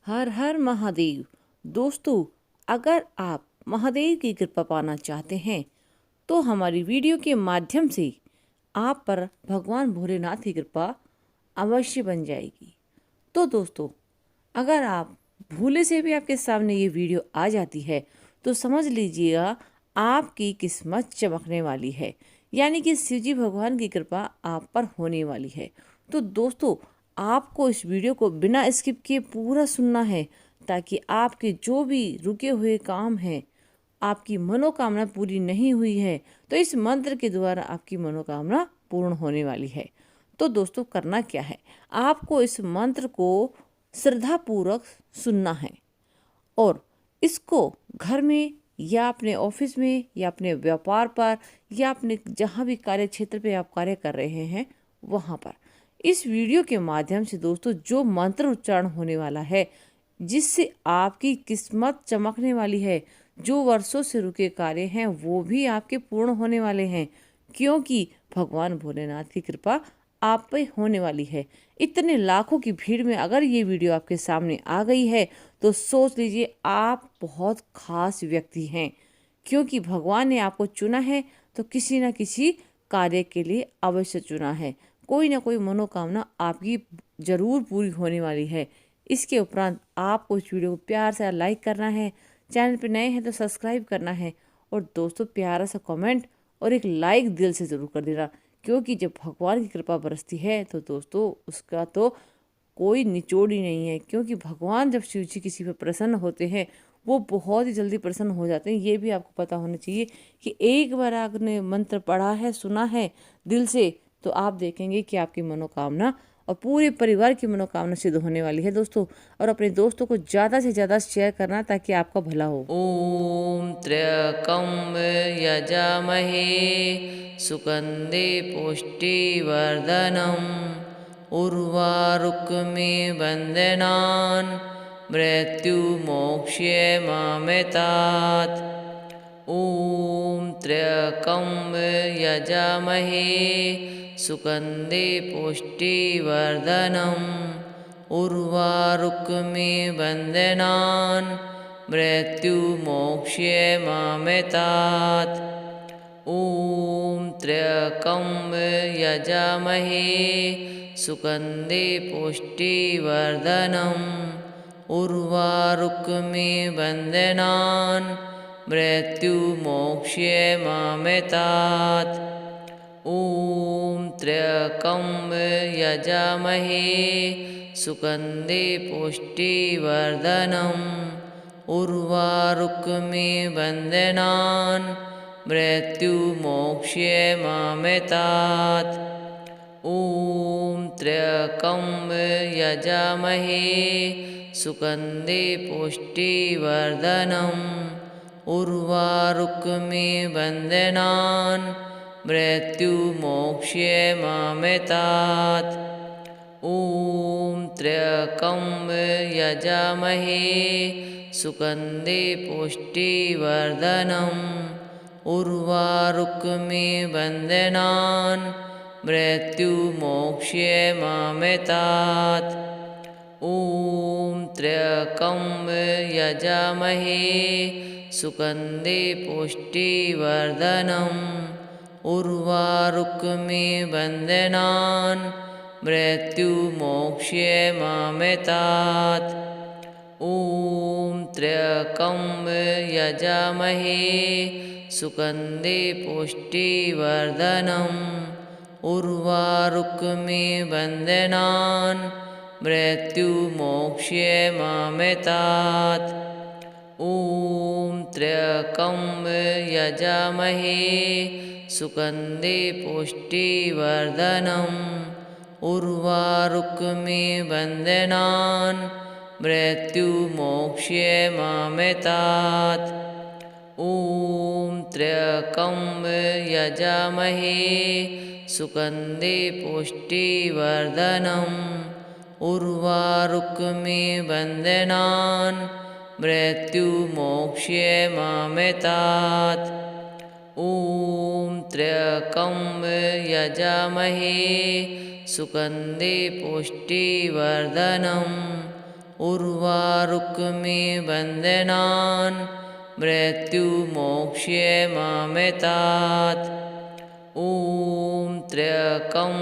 हर हर महादेव। दोस्तों, अगर आप महादेव की कृपा पाना चाहते हैं तो हमारी वीडियो के माध्यम से आप पर भगवान भोलेनाथ की कृपा अवश्य बन जाएगी। तो दोस्तों, अगर आप भूले से भी आपके सामने ये वीडियो आ जाती है तो समझ लीजिएगा आपकी किस्मत चमकने वाली है, यानी कि शिवजी भगवान की कृपा आप पर होने वाली है। तो दोस्तों, आपको इस वीडियो को बिना स्किप किए पूरा सुनना है ताकि आपके जो भी रुके हुए काम हैं, आपकी मनोकामना पूरी नहीं हुई है तो इस मंत्र के द्वारा आपकी मनोकामना पूर्ण होने वाली है। तो दोस्तों, करना क्या है, आपको इस मंत्र को श्रद्धापूर्वक सुनना है और इसको घर में या अपने ऑफिस में या अपने व्यापार पर या अपने जहाँ भी कार्य क्षेत्र पे आप कार्य कर रहे हैं वहाँ पर इस वीडियो के माध्यम से दोस्तों जो मंत्र उच्चारण होने वाला है, जिससे आपकी किस्मत चमकने वाली है, जो वर्षों से रुके कार्य हैं वो भी आपके पूर्ण होने वाले हैं, क्योंकि भगवान भोलेनाथ की कृपा आप पे होने वाली है। इतने लाखों की भीड़ में अगर ये वीडियो आपके सामने आ गई है तो सोच लीजिए आप बहुत खास व्यक्ति हैं, क्योंकि भगवान ने आपको चुना है तो किसी न किसी कार्य के लिए अवश्य चुना है। कोई ना कोई मनोकामना आपकी जरूर पूरी होने वाली है। इसके उपरांत आपको इस वीडियो को प्यार से लाइक करना है, चैनल पर नए हैं तो सब्सक्राइब करना है और दोस्तों प्यारा सा कमेंट और एक लाइक दिल से ज़रूर कर देना, क्योंकि जब भगवान की कृपा बरसती है तो दोस्तों उसका तो कोई निचोड़ ही नहीं है। क्योंकि भगवान जब शिव जी किसी पर प्रसन्न होते हैं वो बहुत ही जल्दी प्रसन्न हो जाते हैं। ये भी आपको पता होना चाहिए कि एक बार आपने मंत्र पढ़ा है, सुना है दिल से, तो आप देखेंगे कि आपकी मनोकामना और पूरे परिवार की मनोकामना सिद्ध होने वाली है दोस्तों। और अपने दोस्तों को ज़्यादा से ज़्यादा शेयर करना ताकि आपका भला हो। ॐ त्र्यकं यजामहे सुगन्धे पुष्टिवर्धनम् उर्वारुकमिव बन्धनान् मृत्युमोक्ष्यमामृतात्। ॐ त्र्यकं यजामहे सुगन्धे पुष्टिवर्धनम् उर्वारुकमिव बन्धनान् मृत्युमोक्ष्यमामृतात्। ॐ त्र्यकं यजामहे सुगन्धे पुष्टिवर्धनम् उर्वारुकमिव बन्धनान् मृत्युमोक्ष्यमामृतात्। ॐ त्र्यकं यजामहे सुगन्धे पुष्टिवर्धनम् उर्वारुकमिव बन्धनान् मृत्युमोक्ष्यमामृतात्। ॐ त्र्यकं यजामहे सुगन्धे पुष्टिवर्धनम् उर्वारुकमिव बन्धनान् मृत्युमोक्ष्यमामृतात्। ॐ त्र्यकं यजामहे सुगन्धे पुष्टिवर्धनम् उर्वारुकमिव बन्धनान् मृत्युमोक्ष्यमामृतात्। ॐ त्र्यकं यजामहे सुगन्धे पुष्टिवर्धनम् उर्वारुकमिव बन्धनान् मृत्युमोक्ष्यमामृतात्। ॐ त्र्यकं यजामहे सुगन्धे पुष्टिवर्धनम् उर्वारुकमिव बन्धनान् मृत्युमोक्ष्यमामृतात्। ॐ त्र्यकं यजामहे सुगन्धे पुष्टिवर्धनम् उर्वारुकमिव बन्धनान् मृत्युमोक्ष्यमामृतात्। ॐ त्र्यकं यजामहे सुगन्धे पुष्टिवर्धनम् उर्वारुकमिव बन्धनान् मृत्युमोक्ष्यमामृतात्। ॐ त्र्यकं यजामहे सुगन्धे पुष्टिवर्धनम् उर्वारुकमिबन्धनान् मृत्युमोक्ष्यमामृतात्। ॐ त्र्यकं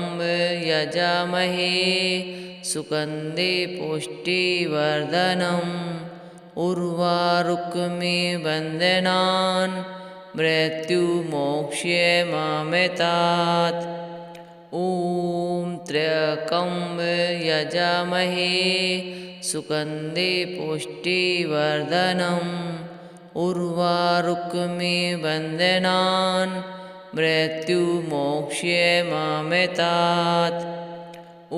यजामहे सुगन्धे पुष्टिवर्धनम् उर्वारुकमिबन्धनान् मृत्युमोक्ष्यमामृतात्। ॐ त्र्यकं यजामहे सुगन्धे पुष्टिवर्धनम् उर्वारुकमिबन्धनान् मृत्युमोक्ष्यमामृतात्। ॐ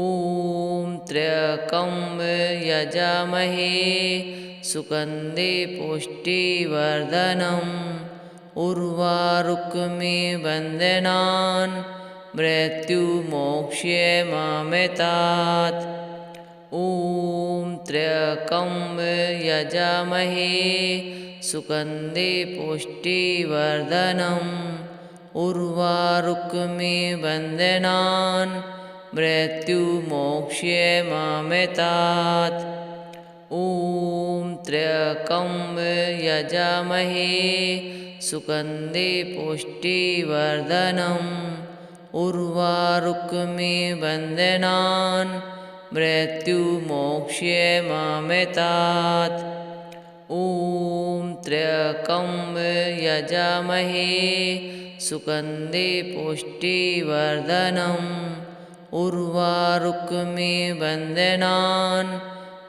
त्र्यकं यजामहे सुगन्धे पुष्टिवर्धनम् उर्वारुकमिबन्धनान् मृत्युमोक्ष्यमामृतात्। ॐ त्र्यकं यजामहे सुगन्धे पुष्टिवर्धनम् उर्वारुकमिबन्धनान् मृत्युमोक्ष्यमामृतात्। ॐ त्र्यकं यजामहे सुगन्धे पुष्टिवर्धनम् उर्वारुकमिबन्धनान् मृत्युमोक्ष्यमामृतात्। ॐ त्र्यकं यजामहे सुगन्धे पुष्टिवर्धनम् उर्वारुकमिबन्धनान्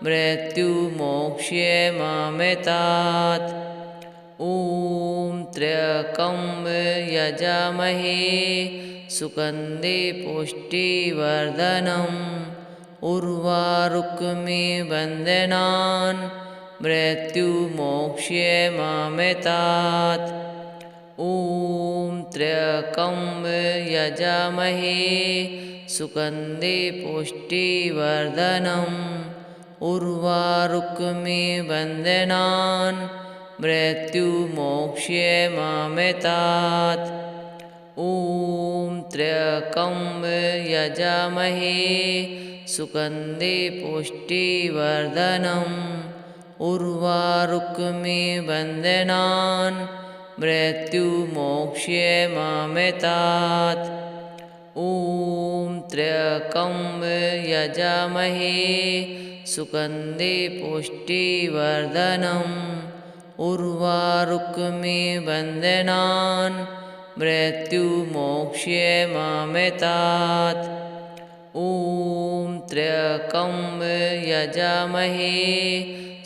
मृत्युमोक्ष्यमामृतात्। ॐ त्र्यकं यजामहे सुगन्धे पुष्टिवर्धनम् उर्वारुकमिबन्धनान् मृत्युमोक्ष्यमामृतात्। ॐ त्र्यकं यजामहे सुगन्धे पुष्टिवर्धनम् उर्वारुकमिबन्धनान् मृत्युमोक्ष्यमामृतात्। ॐ त्र्यकं यजामहे सुगन्धे पुष्टिवर्धनम् उर्वारुकमिबन्धनान् मृत्युमोक्ष्यमामृतात्। ॐ त्र्यकं यजामहे सुगन्धे पुष्टिवर्धनम् उर्वारुकमिबन्धनान् मृत्युमोक्ष्यमामृतात्। ॐ त्र्यकं यजामहे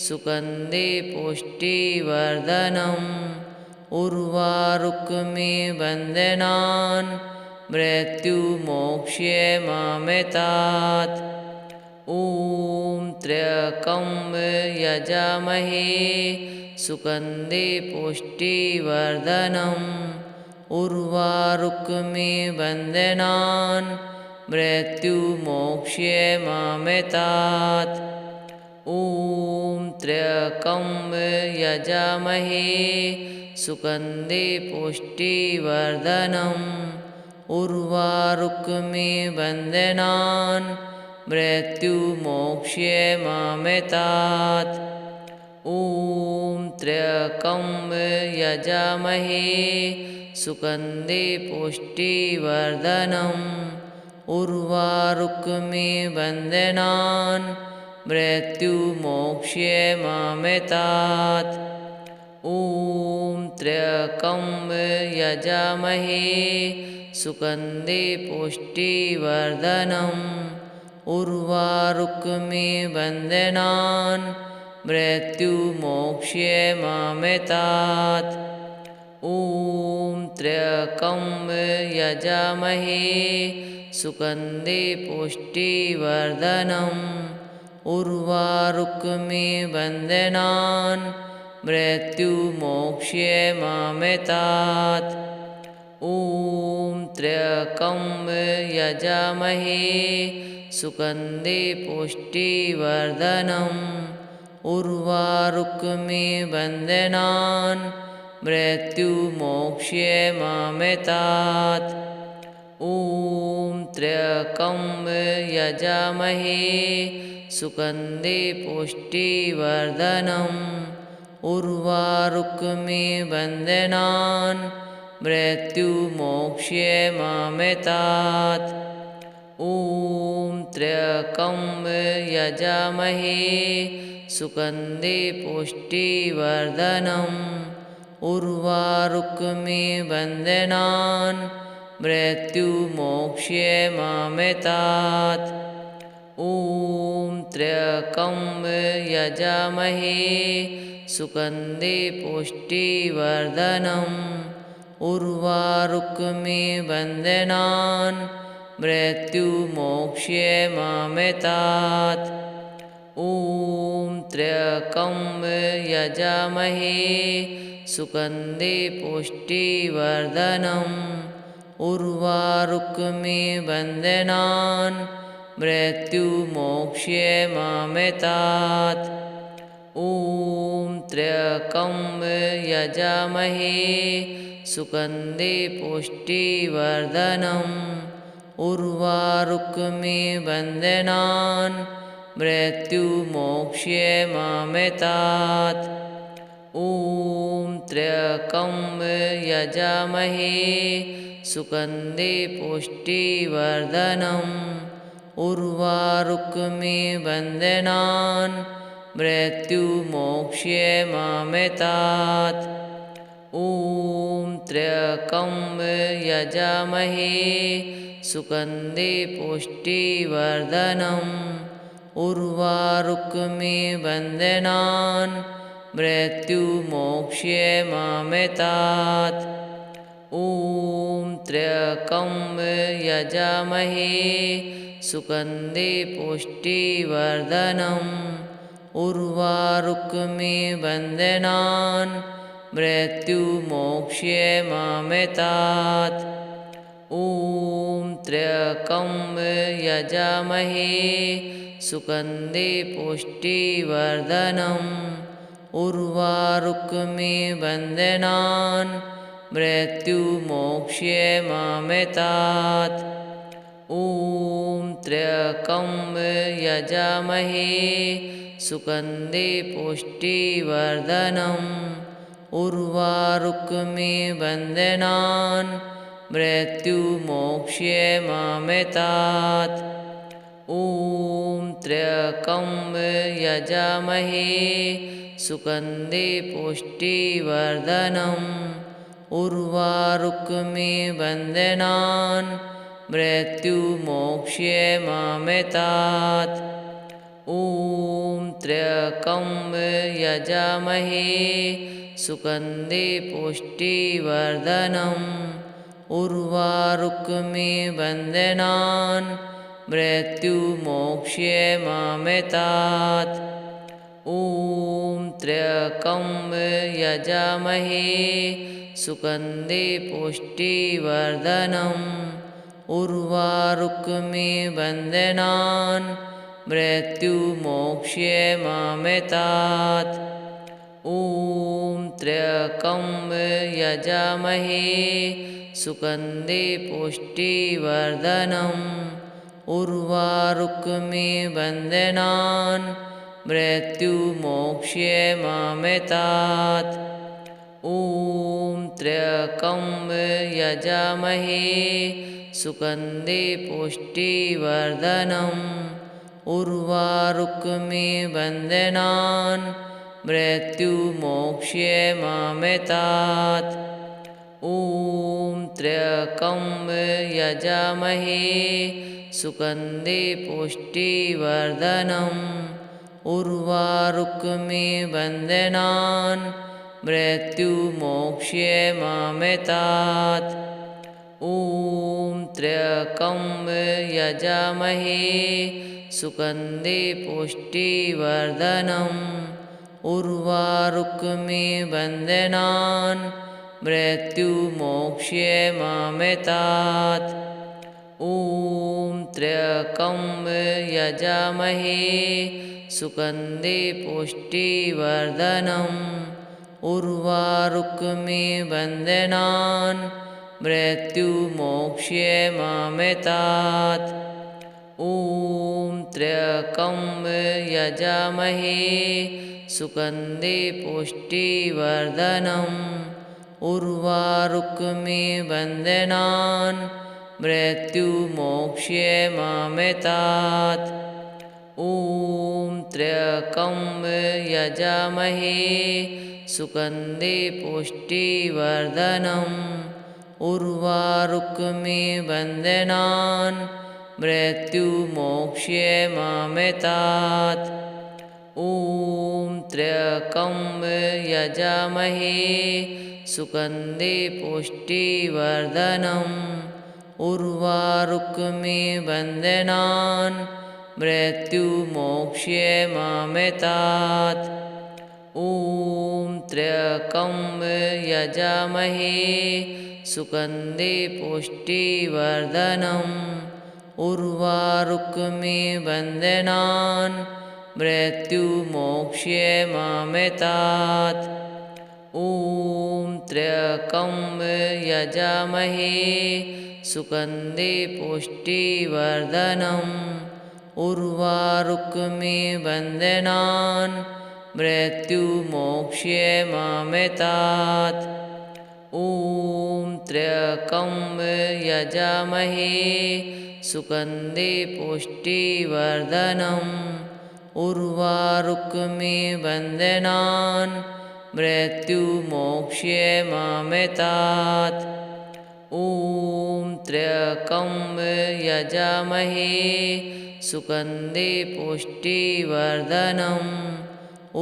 सुगन्धे पुष्टिवर्धनम् उर्वारुकमिबन्धनान् मृत्युमोक्ष्यमामृतात्। ॐ त्र्यकं यजामहे सुगन्धे पुष्टिवर्धनम् उर्वारुकमिबन्धनान् मृत्युमोक्ष्यमामृतात्। ॐ त्र्यकं यजामहे सुगन्धे पुष्टिवर्धनम् उर्वारुकमिबन्धनान् मृत्युमोक्ष्यमामृतात्। ॐ त्र्यकं यजामहे सुगन्धे पुष्टिवर्धनम् उर्वारुकमिबन्धनान् मृत्युमोक्ष्यमामृतात्। ॐ त्र्यकं यजामहे सुगन्धे पुष्टिवर्धनम् उर्वारुकमिबन्धनान् मृत्युमोक्ष्यमामृतात्। ॐ त्र्यकं यजामहे सुगन्धे पुष्टिवर्धनम् उर्वारुकमिबन्धनान् मृत्युमोक्ष्यमामृतात्। ॐ त्र्यकं यजामहे सुगन्धे पुष्टिवर्धनम् उर्वारुकमिबन्धनान् मृत्युमोक्ष्यमामृतात्। ॐ त्र्यकं यजामहे सुगन्धे पुष्टिवर्धनम् उर्वारुकमिबन्धनान् मृत्युमोक्ष्ये मामेतात् ॐ त्र्यम्बकं यजामहे सुगन्धे पुष्टिवर्धनम् उर्वारुकमिबन्धनान् मृत्युमोक्ष्ये मामेतात् ॐ त्र्यम्बकं यजामहे सुगन्धे पुष्टिवर्धनम् उर्वारुकमिबन्धनान् मृत्युमोक्ष्ये मामेतात् ॐ त्र्यम्बकं यजामहे सुगन्धे पुष्टिवर्धनम् उर्वारुकमिबन्धनान् मृत्युमोक्ष्ये मामेतात् ॐ त्र्यम्बकं यजामहे सुगन्धे पुष्टिवर्धनम् उर्वारुकमिबन्धनान् मृत्युमोक्ष्ये मामेतात् ॐ त्र्यम्बकं यजामहे सुगन्धे पुष्टिवर्धनम् उर्वारुकमिबन्धनान् मृत्युमोक्ष्ये मामेतात् ॐ त्र्यम्बकं यजामहे सुगन्धे पुष्टिवर्धनम् उर्वारुकमिबन्धनान् मृत्युमोक्ष्ये मामेतात् ॐ त्र्यम्बकं यजामहे सुगन्धे पुष्टिवर्धनम् उर्वारुकमिबन्धनान् मृत्युमोक्ष्ये मामेतात् ॐ त्र्यम्बकं यजामहे सुगन्धे पुष्टिवर्धनम् उर्वारुकमिबन्धनान् मृत्युमोक्ष्ये मामेतात् ॐ त्र्यम्बकं यजामहे सुगन्धे पुष्टिवर्धनम् उर्वारुकमिबन्धनान् मृत्युमोक्ष्ये मामेतात् ॐ त्र्यम्बकं यजामहे सुगन्धे पुष्टिवर्धनम् उर्वारुकमिबन्धनान् मृत्युमोक्ष्ये मामेतात् ॐ त्र्यम्बकं यजामहे सुगन्धे पुष्टिवर्धनम् उर्वारुकमिबन्धनान् मृत्युमोक्ष्ये मामेतात् ॐ त्र्यम्बकं यजामहे सुगन्धे पुष्टिवर्धनम् उर्वारुकमिबन्धनान् मृत्युमोक्ष्ये मामेतात् ॐ त्र्यम्बकं यजामहे सुगन्धे पुष्टिवर्धनम् उर्वारुकमिबन्धनान् मृत्युमोक्ष्ये मामेतात् ॐ त्र्यम्बकं यजामहे सुगन्धे पुष्टिवर्धनम् उर्वारुकमिबन्धनान् मृत्युमोक्ष्ये मामेतात् ॐ त्र्यम्बकं यजामहे सुगन्धे पुष्टिवर्धनम् उर्वारुकमिबन्धनान् मृत्युमोक्ष्ये मामेतात् ॐ त्र्यम्बकं यजामहे सुगन्धे पुष्टिवर्धनम् उर्वारुकमिबन्धनान् मृत्युमोक्ष्ये मामेतात् ॐ त्र्यम्बकं यजामहे सुगन्धे पुष्टिवर्धनम् उर्वारुकमिबन्धनान् मृत्युमोक्ष्ये मामेतात् ॐ त्र्यकं यजामहे सुगन्धे पुष्टिवर्धनम् उर्वारुकमिबन्धनान् मृत्युमोक्ष्यमामृतात् ॐ त्र्यकं यजामहे सुगन्धे पुष्टिवर्धनम् उर्वारुकमिबन्धनान् मृत्युमोक्ष्यमामृतात् ॐ त्र्यकं यजामहे सुगन्धे पुष्टिवर्धनम् उर्वारुकमिबन्धनान् मृत्युमोक्ष्यमामृतात् ॐ त्र्यकं यजामहे सुगन्धे पुष्टिवर्धनम् उर्वारुकमिबन्धनान् मृत्युमोक्ष्यमामृतात् ॐ त्र्यकं यजामहे सुगन्धे पुष्टिवर्धनम् उर्वारुकमिबन्धनान् मृत्युमोक्ष्यमामृतात् ॐ त्र्यकं यजामहे सुगन्धे पुष्टिवर्धनम् उर्वारुकमिबन्धनान् मृत्युमोक्ष्यमामृतात् ॐ त्र्यकं यजामहे सुगन्धे पुष्टिवर्धनम्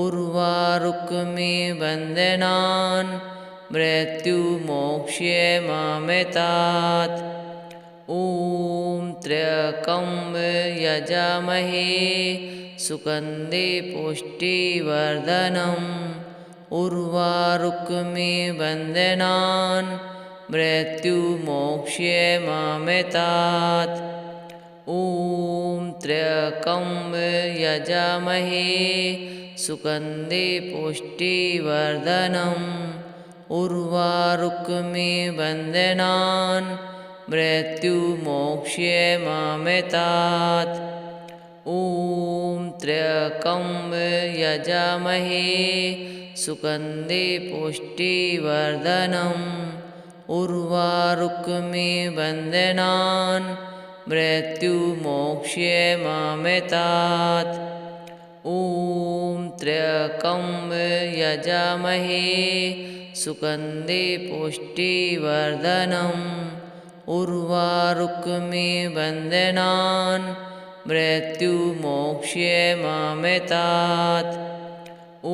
उर्वारुकमिबन्धनान् मृत्युमोक्ष्यमामृतात् ॐ त्र्यकं यजामहे सुगन्धे पुष्टिवर्धनम् उर्वारुकमिबन्धनान् मृत्युमोक्ष्यमामृतात् ॐ त्र्यकं यजामहे सुगन्धे पुष्टिवर्धनम् उर्वारुकमिबन्धनान् मृत्युमोक्ष्यमामृतात् ॐ त्र्यकं यजामहे सुगन्धे पुष्टिवर्धनम् उर्वारुकमिबन्धनान् मृत्युमोक्ष्यमामृतात् ॐ त्र्यकं यजामहे सुगन्धे पुष्टिवर्धनम् उर्वारुकमिबन्धनान् मृत्युमोक्ष्यमामृतात्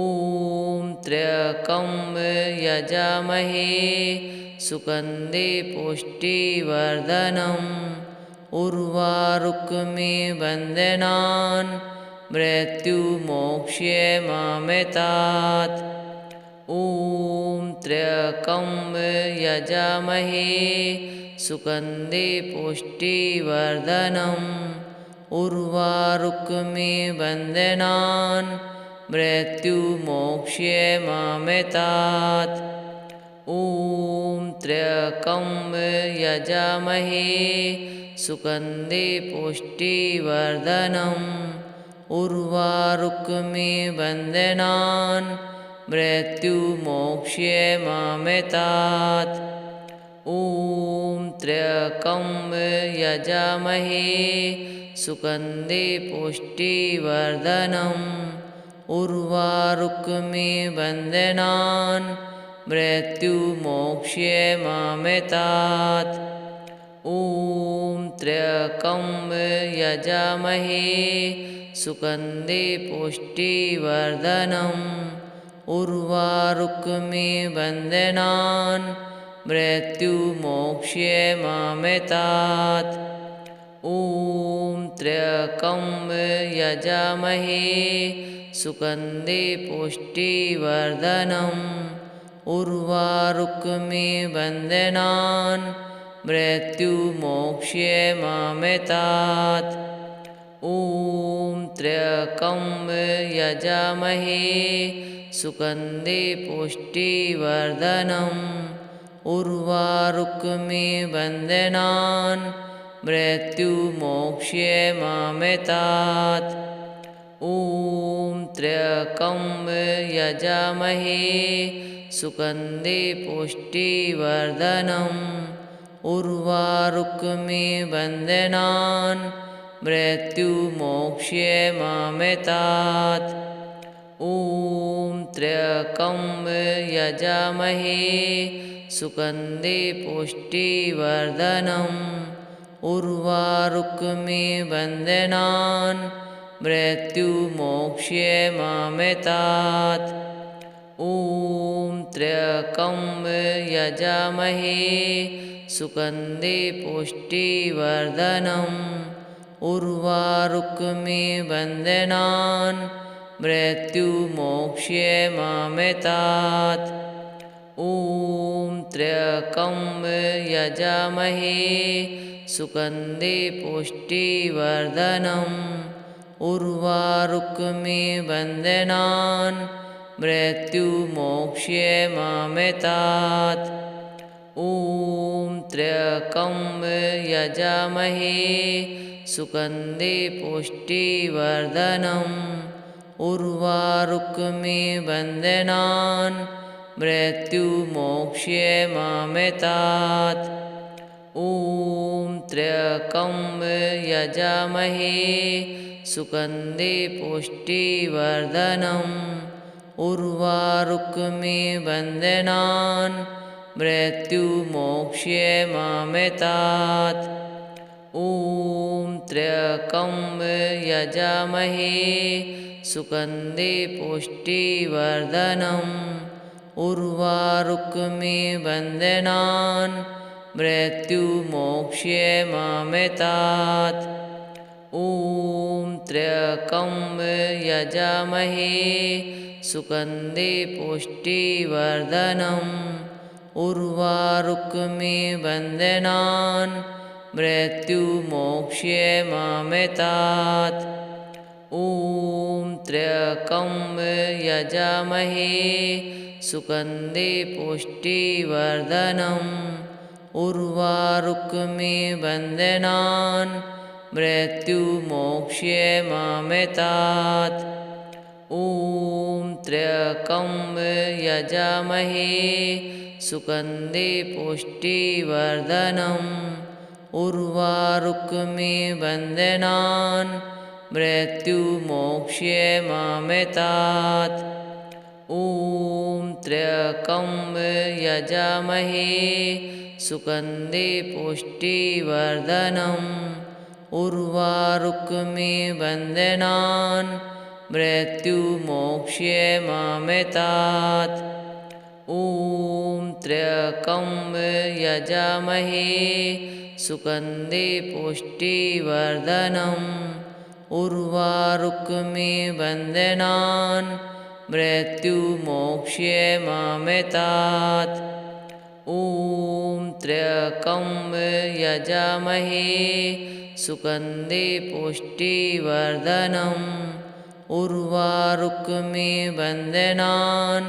ॐ त्र्यकं यजामहे सुगन्धे पुष्टिवर्धनम् उर्वारुकमिबन्धनान् मृत्युमोक्ष्यमामृतात् ॐ त्र्यकं यजामहे सुगन्धे पुष्टिवर्धनम् उर्वारुकमिबन्धनान् मृत्युमोक्ष्यमामृतात् ॐ त्र्यकं यजामहे सुगन्धे पुष्टिवर्धनम् उर्वारुकमिबन्धनान् मृत्युमोक्ष्यमामृतात् ॐ त्र्यकं यजामहे सुगन्धे पुष्टिवर्धनम् उर्वारुकमिबन्धनान् मृत्युमोक्ष्यमामृतात् ॐ त्र्यकं यजामहे सुगन्धे पुष्टिवर्धनम् उर्वारुकमिबन्धनान् मृत्युमोक्ष्यमामृतात् ॐ त्र्यकं यजामहे सुगन्धे पुष्टिवर्धनम् उर्वारुकमिबन्धनान् मृत्युमोक्ष्यमामृतात् ॐ त्र्यकं यजामहे सुगन्धे पुष्टिवर्धनम् उर्वारुकमिबन्धनान् मृत्युमोक्ष्यमामृतात्। ॐ त्र्यकं यजामहे सुगन्धे पुष्टिवर्धनम् उर्वारुकमिबन्धनान् मृत्युमोक्ष्यमामृतात्। ॐ त्र्यकं यजामहे सुगन्धे पुष्टिवर्धनम् उर्वारुकमिबन्धनान् मृत्युमोक्ष्यमामृतात्। ॐ त्र्यकं यजामहे सुगन्धे पुष्टिवर्धनम् उर्वारुकमिबन्धनान् मृत्युमोक्ष्यमामृतात्। ॐ त्र्यकं यजामहे सुगन्धे पुष्टिवर्धनम् उर्वारुकमिबन्धनान् मृत्युमोक्ष्यमामृतात्। ॐ त्र्यकं यजामहे सुगन्धे पुष्टिवर्धनम् उर्वारुकमिबन्धनान् मृत्युमोक्ष्यमामृतात्। ॐ त्र्यकं यजामहे सुगन्धे पुष्टिवर्धनम् उर्वारुकमिबन्धनान् मृत्युमोक्ष्यमामृतात्। ॐ त्र्यकं यजामहे सुगन्धे पुष्टिवर्धनम् उर्वारुकमिबन्धनान् मृत्युमोक्ष्यमामृतात्। ॐ त्र्यकं यजामहे सुगन्धे पुष्टिवर्धनम् उर्वारुकमिबन्धनान् मृत्युमोक्ष्यमामृतात्। ॐ त्र्यकं यजामहे सुगन्धे पुष्टिवर्धनम् उर्वारुकमिबन्धनान् मृत्युमोक्ष्यमामृतात्। ॐ त्र्यकं यजामहे सुगन्धे पुष्टिवर्धनम् उर्वारुकमिबन्धनान् मृत्युमोक्ष्यमामृतात्। ॐ त्र्यकं यजामहे सुगन्धे पुष्टिवर्धनम् उर्वारुकमिबन्धनान् मृत्युमोक्ष्यमामृतात्। ॐ त्र्यकं यजामहे सुगन्धे पुष्टिवर्धनम् उर्वारुकमिबन्धनान् मृत्युमोक्ष्यमामृतात्। ॐ त्र्यकं यजामहे सुगन्धे पुष्टिवर्धनम् उर्वारुकमिबन्धनान्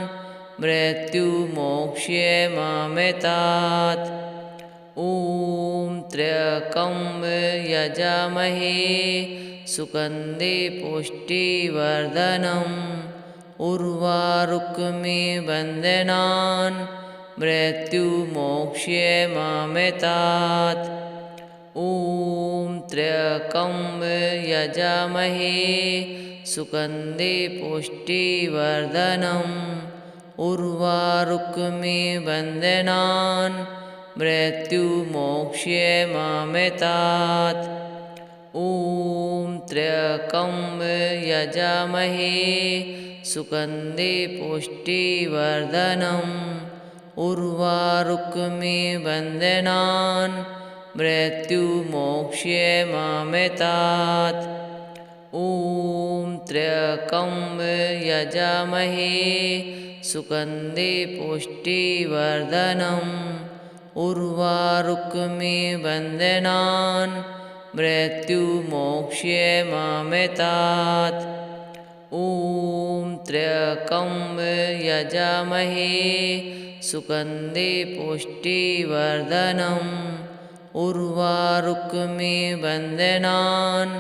मृत्युमोक्ष्यमामृतात्। ॐ त्र्यकं यजामहे सुगन्धे पुष्टिवर्धनम् उर्वारुकमिबन्धनान् मृत्युमोक्ष्यमामृतात्। ॐ त्र्यकं यजामहे सुगन्धे पुष्टिवर्धनम् उर्वारुकमिबन्धनान् मृत्युमोक्ष्यमामृतात्। ॐ त्र्यकं यजामहे सुगन्धे पुष्टिवर्धनम् उर्वारुकमिबन्धनान् मृत्युमोक्ष्यमामृतात्। ॐ त्र्यकं यजामहे सुगन्धे पुष्टिवर्धनम् उर्वारुकमिबन्धनान् मृत्युमोक्ष्यमामृतात्। ॐ त्र्यकं यजामहे सुगन्धे पुष्टिवर्धनम् उर्वारुक्मि बन्धनान्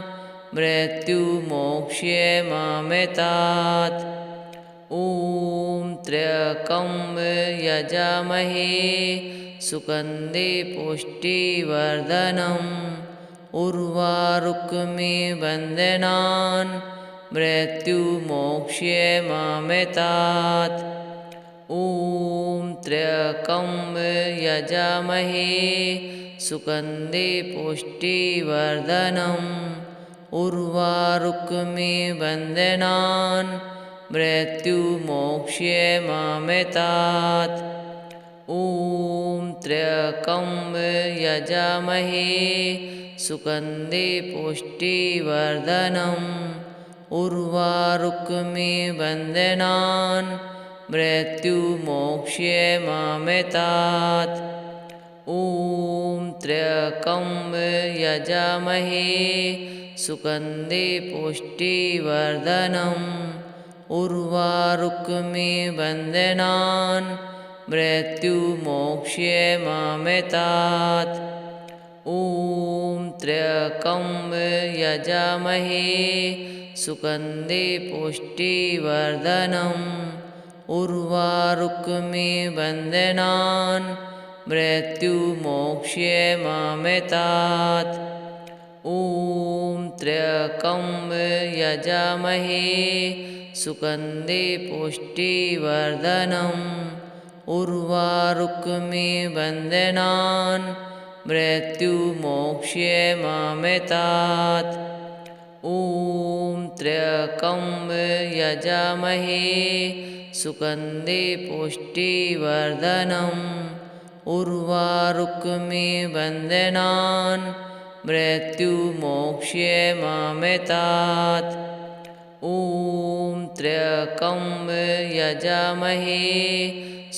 मृत्युमोक्ष्यमामृतात्। ॐ त्र्यकं यजामहे सुगन्धे पुष्टिवर्धनम्। उर्वारुक्मि बन्धनान् मृत्युमोक्ष्यमामृतात्। ॐ त्र्यकं यजामहे सुगन्धे पुष्टिवर्धनम्। उर्वारुक्मि बन्धनान् मृत्युमोक्ष्यमामृतात्। ॐ त्र्यकं यजामहे सुगन्धे पुष्टिवर्धनम्। उर्वारुक्मि बन्धनान् मृत्युमोक्ष्यमामृतात्। ॐ त्र्यकं यजामहे सुगन्धे पुष्टिवर्धनम्। उर्वारुक्मि बन्धनान् मृत्युमोक्ष्यमामृतात्। ॐ त्र्यकं यजामहे सुगन्धे पुष्टिवर्धनम्। उर्वारुक्मि बन्धनान् मृत्युमोक्ष्यमामृतात्। ॐ त्र्यकं यजामहे सुगन्धे पुष्टिवर्धनम्। उर्वारुक्मि बन्धनान् मृत्युमोक्ष्यमामृतात्। ॐ त्र्यकं यजामहे सुगन्धे पुष्टिवर्धनम्। उर्वारुक्मि बन्धनान् मृत्युमोक्ष्यमामृतात्। ॐ त्र्यकं यजामहे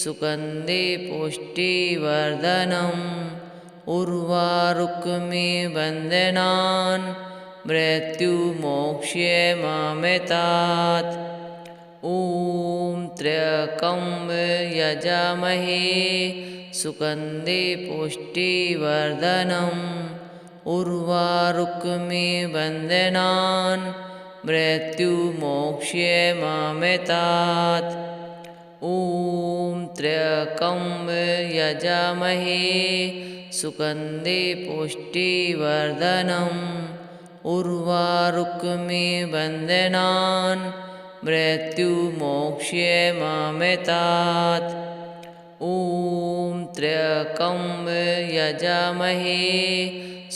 सुगन्धे पुष्टिवर्धनम्। उर्वारुक्मि बन्धनान् मृत्युमोक्ष्यमामृतात्। ॐ त्र्यकं यजामहे सुगन्धे पुष्टिवर्धनम्। उर्वारुक्मि बन्धनान् मृत्युमोक्ष्यमामृतात्। ॐ त्र्यकं यजामहे सुगन्धे पुष्टिवर्धनम्। उर्वारुक्मि बन्धनान् मृत्युमोक्ष्यमामृतात्। ॐ त्र्यकं यजामहे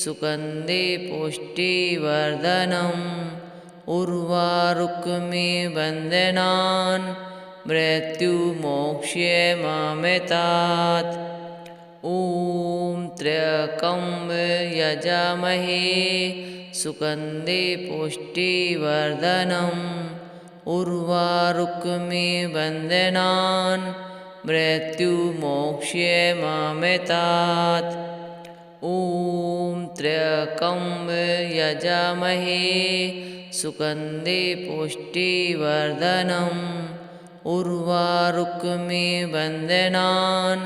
सुगन्धे पुष्टिवर्धनम्। उर्वारुक्मि बन्धनान् मृत्युमोक्ष्यमामृतात्। ॐ त्र्यकं यजामहे सुगन्धे पुष्टिवर्धनम्। उर्वारुक्मि बन्धनान् मृत्युमोक्ष्यमामृतात्। ॐ त्र्यकं यजामहे सुगन्धे पुष्टिवर्धनम्। उर्वारुक्मि बन्धनान्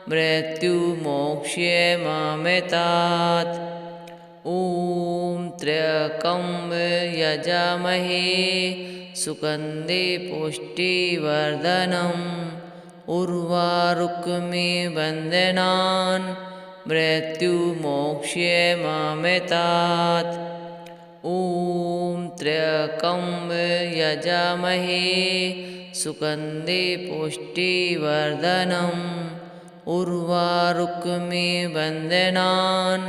मृत्युमोक्ष्यमामृतात्। ॐ त्र्यकं यजामहे सुगन्धे पुष्टिवर्धनम्। उर्वारुक्मि बन्धनान् मृत्युमोक्ष्यमामृतात्। ॐ त्र्यकं यजामहे सुगन्धे पुष्टिवर्धनम्। उर्वारुक्मि बन्धनान्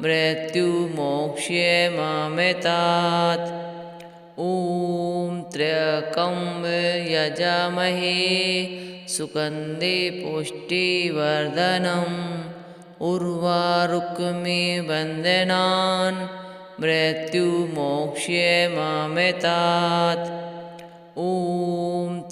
मृत्युमोक्ष्यमामृतात्। ॐ त्र्यकं यजामहे सुगन्धे पुष्टिवर्धनम्। उर्वारुक्मि बन्धनान् मृत्युमोक्ष्यमामृतात्। ॐ